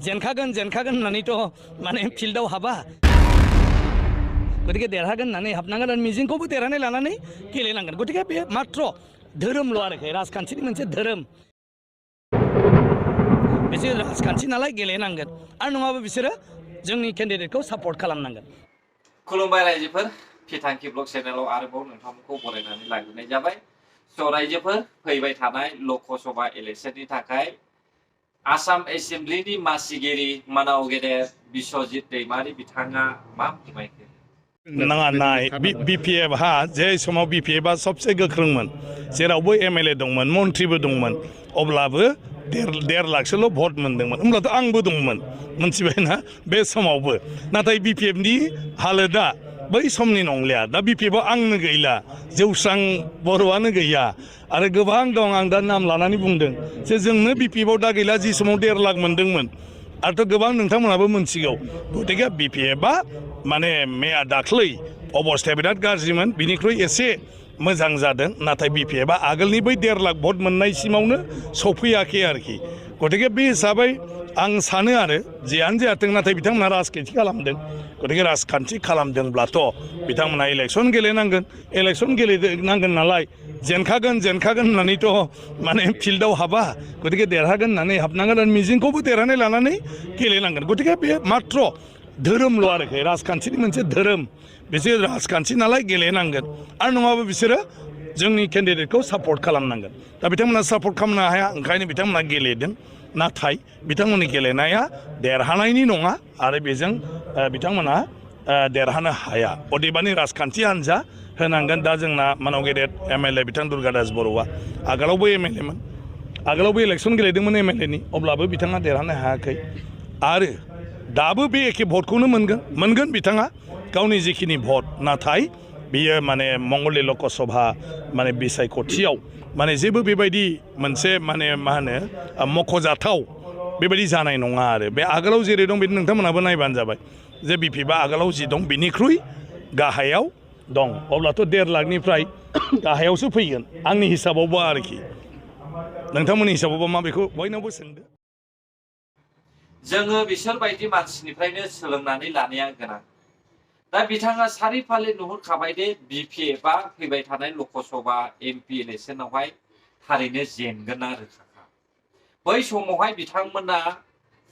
जेनखागोन होननानैथ' माने फिल्डआव हाबा गतिके देरहागोन होननानै हाबनांगोन आरो मिजिंखौबो देरहानाय लानानै गेलेनांगोन गतिके बे मात्र धोरोमल' आरोखि राजखान्थिनि मोनसे धोरोम बिसोर राजखान्थि नालाय गेलेनांगोन आरो नङाबा बिसोरो जोंनि केन्डिडेटखौ सापर्ट खालामनांगोन। खुलुमबाय रायजोफोर फिथांखि ब्लग चेनेलाव आरोबाव नोंथांमोनखौ बरायनानै लाग्रोनाय जाबाय। स' रायजोफोर फैबाय थानाय लकसभा इलेक्सननि थाखाय आसाम एसेम्ब्लिनि मासिगिरि मानाव गेदेर बिश्वजित दैमारि बिथाङा मा फोरमायखो? नाय बीपीएफ हा जे समाव बीपीएफ आ सबसे गोख्रोंमोन जेरावबो एमएलए दंमोन मन्थ्रिबो दंमोन अब्लाबो 1.5 लाखसोल' भट मोनदोंमोन होमब्लाथ' आंबो दंमोन मोनथिबायना बे समावबो नाथाय बीपीएफ नि हालोदा बै समनि नंलिया दा बीपीएफ आव आंनो गैला जौस्रां बर'आनो गैया आरो गोबां दं आं दा नाम लानानै बुंदों जे जोंनो बीपीएफ आव दा गैला जि समाव 1.5 लाख मोनदोंमोन आरोथ' गोबां नोंथांमोनाबो मोनथिगौ गतिके बीपीएफ आ माने मेया दाख्लै अबस्थाया बिराद गाज्रिमोन बिनिख्रुइ एसे मोजां जादों नाथाय बीपीएफ आ आगोलनि बै 1.5 लाख भट मोननायसिमावनो सफैयाखै आरोखि गतिके बे हिसाबै आं सानो आरो जियानो जाथों नाथाय बिथांमोना राजखान्थि खालामदों गतिके राजखान्थि खालामदोंब्लाथ' बिथांमोना इलेक्सन गेलेनांगोन इलेक्सन गेलेनांगोन नालाय जेनखागोन होननानैथ' माने फिल्डआव हाबा गतिके देरहागोन होननानै हाबनांगोन आरो मिजिंखौबो देरहानाय लानानै गेलेनांगोन गतिके बे मात्र धोरोमल' आरोखि राजखान्थिनि मोनसे धोरोम बिसोर राजखान्थि नालाय गेलेनांगोन आरो नङाबा बिसोरो जोंनि केन्डिडेटखौ सापर्ट खालामनांगोन दा बिथांमोना सापर्ट खालामनो हाया ओंखायनो बिथांमोना गेलेदों नाथाय बिथांमोननि गेलेनाया देरहानायनि नङा आरो बेजों बिथांमोना देरहानो हाया अदेबानि राजखान्थि हान्जा होनांगोन दा जोंना मानाव गेदेर एमएलए बिथां दुर्गादास बर'आ आगोलावबो एमएलए मोन आगोलावबो इलेक्सन गेलेदोंमोन एमएलए नि अब्लाबो बिथाङा देरहानो हायाखै आरो दाबो बे एखे भटखौनो मोनगोन बिथाङा गावनि जिखिनि भट नाथाय बियो माने मंगलदै लकसभा माने बिसायख'थियाव माने जेबो बेबायदि मोनसे माने मा होनो मख'जाथाव बेबायदि जानाय नङा आरो बे आगोलाव जेरै दं बिदि नोंथांमोनाबो नायबानो जाबाय जे बीपीएफ आ आगोलाव जि दं बिनिख्रुइ गाहायाव दं अब्लाथ' 1.5 लाखनिफ्राय गाहायावसो फैगोन आंनि हिसाबावबो आरोखि नोंथांमोननि हिसाबावबो मा बेखौ बयनावबो सोंदो। जोङो बिसोरबायदि मानसिनिफ्रायनो सोलोंनानै लानाया गोनां दा बिथाङा सारिफाले नुहुरखाबाय दे बीपीएफ आ फैबाय थानाय लकसभा एमपि इलेक्सनावहाय थारैनो जेनगोन आरो बै समावहाय बिथांमोना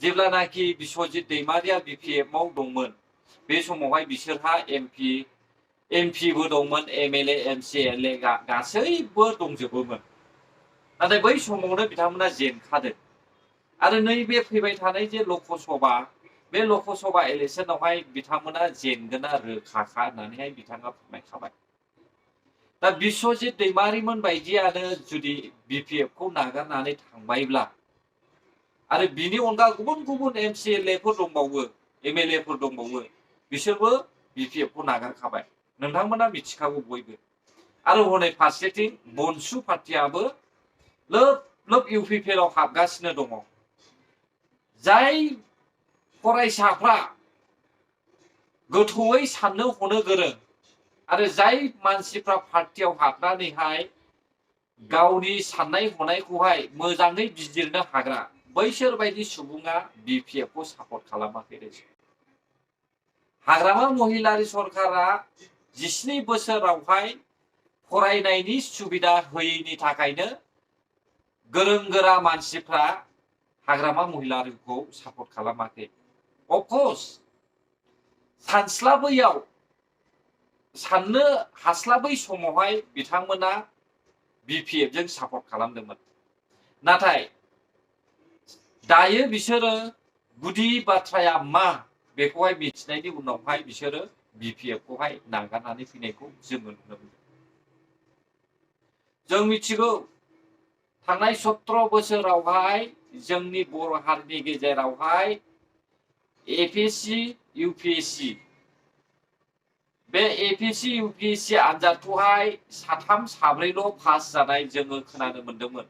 जेब्लानाखि बिश्वजित दैमारिया बीपीएफ आव दंमोन बे समावहाय बिसोरहा एमपिबो दंमोन एमएलए एमसिएलए गासैबो दंजोबोमोन नाथाय बै समावनो बिथांमोना जेनखादों आरो नैबे फैबाय थानाय जे लकसभा बे लकसभा इलेक्सनावहाय बिथांमोना जेनगोना रोखाखा होननानैहाय बिथाङा फोरमायखाबाय दा बिश्वजित दैमारिमोन बायदियानो जुदि बीपीएफ खौ नागारनानै थांबायब्ला आरो बिनि अनगा गुबुन एमसिएलएफोर दंबावो एमएलएफोर दंबावो बिसोरबो बीपीएफ खौ नागारखाबाय नोंथांमोना मिथिखागौ बयबो आरो हनै फारसेथिं बनसु पार्टियाबो लोब इउपिपिएल आव हाबगासिनो दङ जाय फरायसाफ्रा गोथौयै साननो हनो गोरों आरो जाय मानसिफ्रा पार्टियाव हाबनानैहाय गावनि साननाय हनायखौहाय मोजाङै बिजिरनो हाग्रा बैसोर बायदि सुबुङा बीपीएफ खौ सापर्ट खालामाखै हाग्रामा महिलारि सरकारा 17 बोसोरावहाय फरायनायनि सुबिदा होयैनि थाखायनो गोरों गोरा मानसिफ्रा हाग्रामा महिलारिखौ सापर्ट खालामाखै अफकर्स साननो हास्लाबै समावहाय बिथांमोना बीपीएफ जों सापर्ट खालामदोंमोन नाथाय दायो बिसोरो गुदि बाथ्राया मा बेखौहाय मिथिनायनि उनावहाय बिसोरो बीपीएफ खौहाय नागारनानै फैनायखौ जोङो नुनो मोनो जों मिथिगौ थांनाय 17 बोसोरावहाय जोंनि बर' हारिनि गेजेरावहाय एपीएससी यूपीएससी बे एपीएससी यूपीएससी आनजादखौहाय 3 4ल' पास जानाय जोङो खोनानो मोनदोंमोन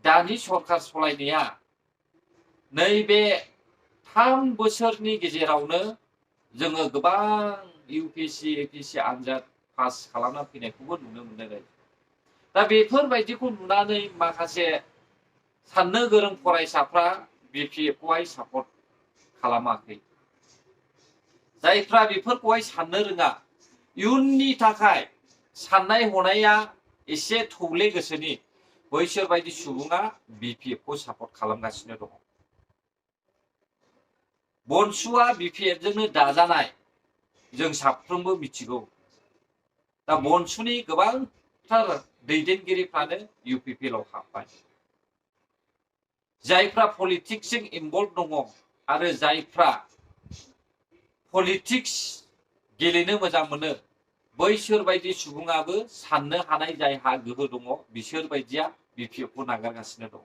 दानि सरकार सलायनाया नैबे 3 बोसोरनि गेजेरावनो जोङो गोबां यूपीएससी एपीएससी आनजाद पास खालामना फैनायखौबो नुनो मोननाय जायो दा बेफोरबायदिखौ नुनानै माखासे साननो गोरों फरायसाफ्रा BPF खौहाय सापर्ट खालामाखै जायफ्रा बेफोरखौहाय साननो रोङा इयुननि थाखाय साननाय हनाया एसे थौले गोसोनि बैसोर बायदि सुबुङा BPF खौ सापर्ट खालामगासिनो दङ बनसुआ BPF जोंनो दाजानाय जों साफ्रोमबो मिथिगौ दा बनसुनि गोबांथार दैदेनगिरिफ्रानो UPPL आव हाबबाय जायफ्रा पलिटिक्सजों इनभल्व दङ आरो जायफ्रा पलिटिक्स गेलेनो मोजां मोनो बैसोर बायदि सुबुङाबो साननो हानाय जायहा गोहो दङ बिसोर बायदिया BPF खौ नागारगासिनो दं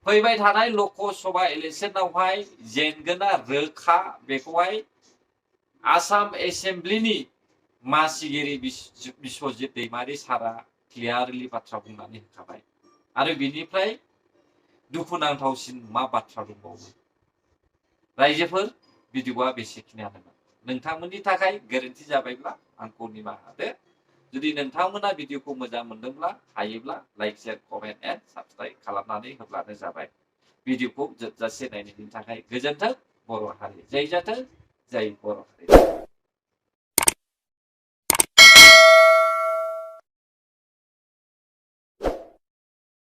फैबाय थानाय लकसभा इलेक्शनावहाय जेनगोना रोखा बेखौहाय आसाम एसेम्ब्लिनि मासिगिरि बिश्वजित दैमारि सारा क्लियारलि बाथ्रा बुंनानै होखाबाय आरो बिनिफ्राय दुखुनांथावसिन मा बाथ्रा दंबावो रायजोफोर भिडिअआ बेसेखिनियानोमोन नोंथांमोननि थाखाय गोरोन्थि जाबायब्ला आंखौ निमाहा होदो जुदि नोंथांमोना भिडिअखौ मोजां मोनदोंब्ला हायोब्ला like share comment and subscribe खालामनानै होब्लानो जाबाय भिडिअखौ जोबजासे नायनायनि थाखाय गोजोन्थों बर' हारि जय जाथों जय बर' हारि